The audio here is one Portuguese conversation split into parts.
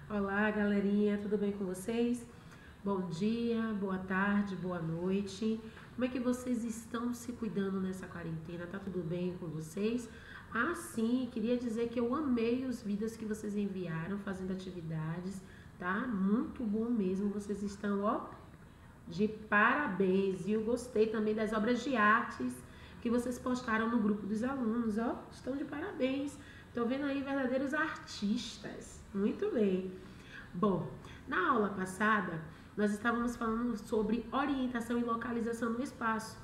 Olá, galerinha, tudo bem com vocês? Bom dia, boa tarde, boa noite. Como é que vocês estão se cuidando nessa quarentena? Tá tudo bem com vocês? Ah, sim, queria dizer que eu amei os vídeos que vocês enviaram fazendo atividades, tá? Muito bom mesmo, vocês estão, ó, de parabéns. E eu gostei também das obras de artes que vocês postaram no grupo dos alunos, ó, estão de parabéns. Tô vendo aí verdadeiros artistas. Muito bem. Bom, na aula passada, nós estávamos falando sobre orientação e localização no espaço.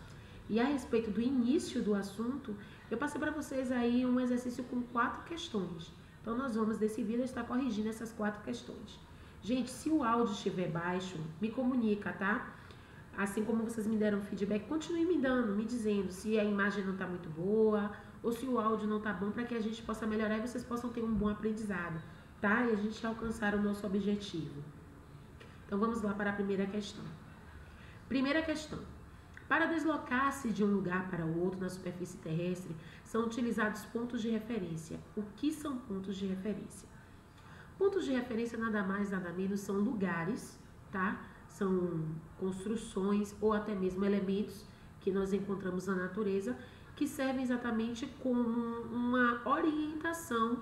E a respeito do início do assunto, eu passei para vocês aí um exercício com 4 questões. Então, nós vamos, desse vídeo, estar corrigindo essas 4 questões. Gente, se o áudio estiver baixo, me comunica, tá? Assim como vocês me deram feedback, continue me dando, me dizendo se a imagem não está muito boa ou se o áudio não está bom, para que a gente possa melhorar e vocês possam ter um bom aprendizado, tá? E a gente alcançar o nosso objetivo. Então vamos lá para a primeira questão. Primeira questão. Para deslocar-se de um lugar para o outro na superfície terrestre, são utilizados pontos de referência. O que são pontos de referência? Pontos de referência nada mais, nada menos são lugares, tá? São construções ou até mesmo elementos que nós encontramos na natureza que servem exatamente como uma orientação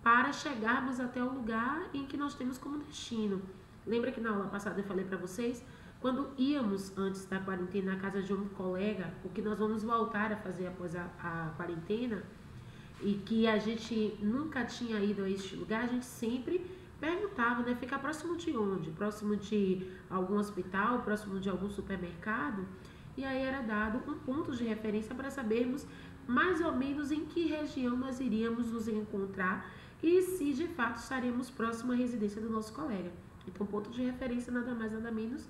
para chegarmos até o lugar em que nós temos como destino. Lembra que na aula passada eu falei para vocês? Quando íamos antes da quarentena na casa de um colega, o que nós vamos voltar a fazer após a quarentena, e que a gente nunca tinha ido a este lugar, a gente sempre perguntava, né? Fica próximo de onde? Próximo de algum hospital, próximo de algum supermercado? E aí era dado um ponto de referência para sabermos mais ou menos em que região nós iríamos nos encontrar e se de fato estaremos próximo à residência do nosso colega. Então, ponto de referência nada mais nada menos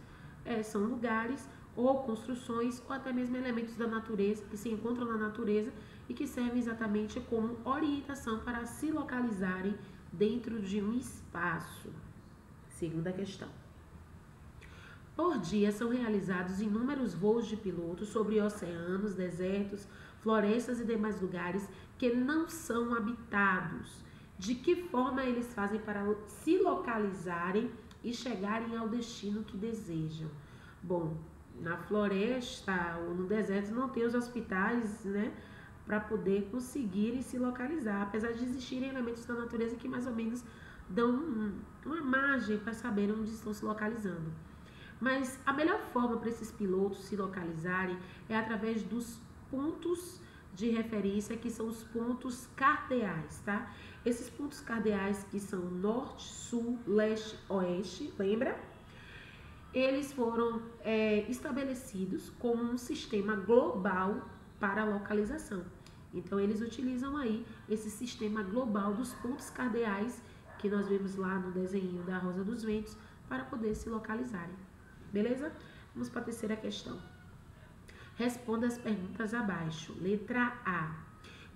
são lugares ou construções ou até mesmo elementos da natureza que se encontram na natureza e que servem exatamente como orientação para se localizarem dentro de um espaço. Segunda questão. Por dia são realizados inúmeros voos de pilotos sobre oceanos, desertos, florestas e demais lugares que não são habitados. De que forma eles fazem para se localizarem e chegarem ao destino que desejam? Bom, na floresta ou no deserto não tem os hospitais, né, para poder conseguirem se localizar, apesar de existirem elementos da natureza que mais ou menos dão uma margem para saber onde estão se localizando. Mas a melhor forma para esses pilotos se localizarem é através dos pontos de referência, que são os pontos cardeais, tá? Esses pontos cardeais que são norte, sul, leste, oeste, lembra? Eles foram estabelecidos como um sistema global para a localização. Então, eles utilizam aí esse sistema global dos pontos cardeais que nós vemos lá no desenho da Rosa dos Ventos para poder se localizarem. Beleza? Vamos para a terceira questão. Responda as perguntas abaixo. Letra A.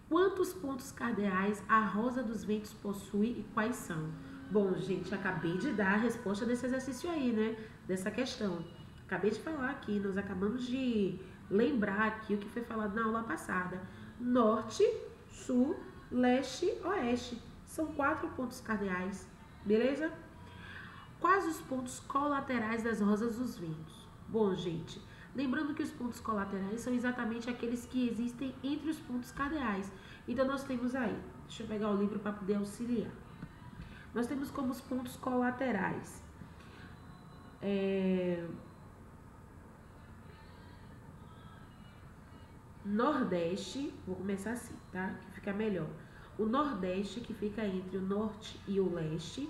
Quantos pontos cardeais a Rosa dos Ventos possui e quais são? Bom, gente, acabei de dar a resposta desse exercício aí, né? Dessa questão. Acabei de falar aqui, nós acabamos de lembrar aqui o que foi falado na aula passada. Norte, sul, leste, oeste. São 4 pontos cardeais, beleza? Quais os pontos colaterais das Rosas dos Ventos? Bom, gente, lembrando que os pontos colaterais são exatamente aqueles que existem entre os pontos cardeais. Então, nós temos aí, deixa eu pegar o livro para poder auxiliar. Nós temos como os pontos colaterais Nordeste, vou começar assim, tá? Que fica melhor. O Nordeste, que fica entre o Norte e o Leste.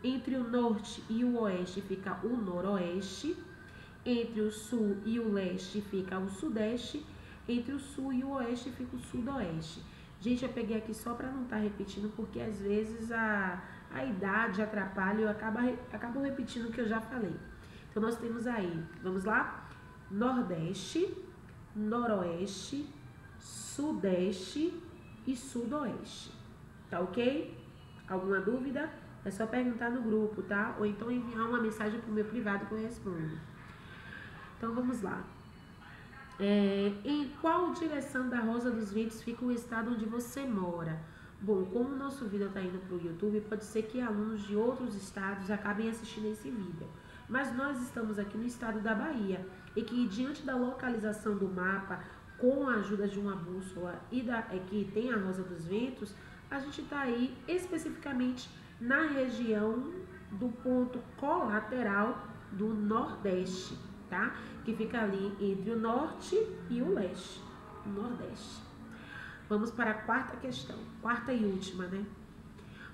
Entre o Norte e o Oeste fica o Noroeste. Entre o Sul e o Leste fica o Sudeste. Entre o Sul e o Oeste fica o Sudoeste. Gente, eu peguei aqui só para não estar repetindo, porque às vezes a idade atrapalha e eu acabo repetindo o que eu já falei. Então, nós temos aí, vamos lá? Nordeste, Noroeste, Sudeste e Sudoeste. Tá ok? Alguma dúvida? É só perguntar no grupo, tá? Ou então enviar uma mensagem pro meu privado que eu respondo. Então, vamos lá. Em qual direção da Rosa dos Ventos fica o estado onde você mora? Bom, como o nosso vídeo está indo para o YouTube, pode ser que alunos de outros estados acabem assistindo esse vídeo. Mas nós estamos aqui no estado da Bahia e que diante da localização do mapa, com a ajuda de uma bússola e que tem a Rosa dos Ventos, a gente está aí especificamente na região do ponto colateral do Nordeste, tá? Que fica ali entre o Norte e o Leste, o Nordeste. Vamos para a quarta questão, quarta e última, né?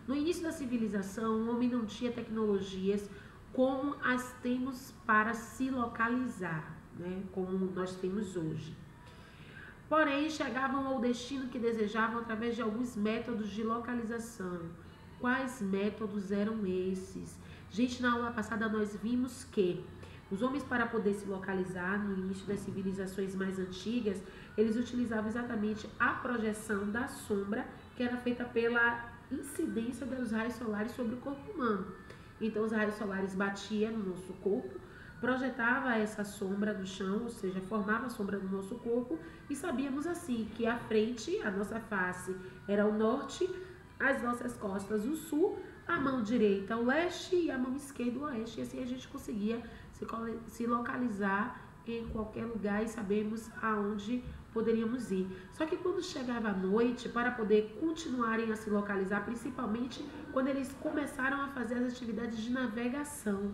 No início da civilização, o homem não tinha tecnologias como as temos para se localizar, né? Como nós temos hoje. Porém, chegavam ao destino que desejavam através de alguns métodos de localização. Quais métodos eram esses? Gente, na aula passada nós vimos que os homens, para poder se localizar no início das civilizações mais antigas, eles utilizavam exatamente a projeção da sombra, que era feita pela incidência dos raios solares sobre o corpo humano. Então, os raios solares batiam no nosso corpo, projetava essa sombra no chão, ou seja, formava a sombra no nosso corpo, e sabíamos assim que a frente, a nossa face, era o norte, as nossas costas o sul, a mão direita o leste e a mão esquerda o oeste, e assim a gente conseguia se localizar em qualquer lugar e sabemos aonde poderíamos ir. Só que quando chegava a noite, para poder continuarem a se localizar, principalmente quando eles começaram a fazer as atividades de navegação,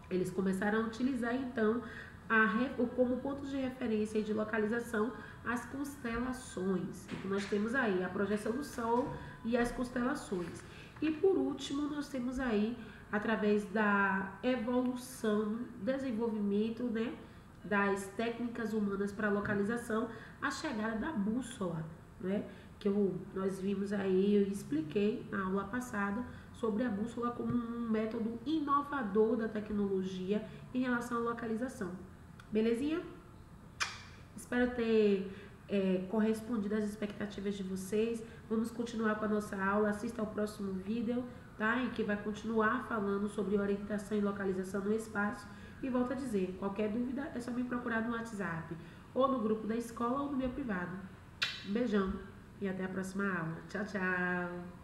eles começaram a utilizar então como ponto de referência e de localização as constelações. Então nós temos aí a projeção do Sol e as constelações. E por último nós temos aí, através da evolução, desenvolvimento, né, das técnicas humanas para localização, a chegada da bússola, né, que nós vimos aí, eu expliquei na aula passada sobre a bússola como um método inovador da tecnologia em relação à localização. Belezinha? Espero ter correspondido às expectativas de vocês. Vamos continuar com a nossa aula. Assista ao próximo vídeo, tá? Em que vai continuar falando sobre orientação e localização no espaço. E volto a dizer, qualquer dúvida é só me procurar no WhatsApp, ou no grupo da escola, ou no meu privado. Um beijão e até a próxima aula. Tchau, tchau!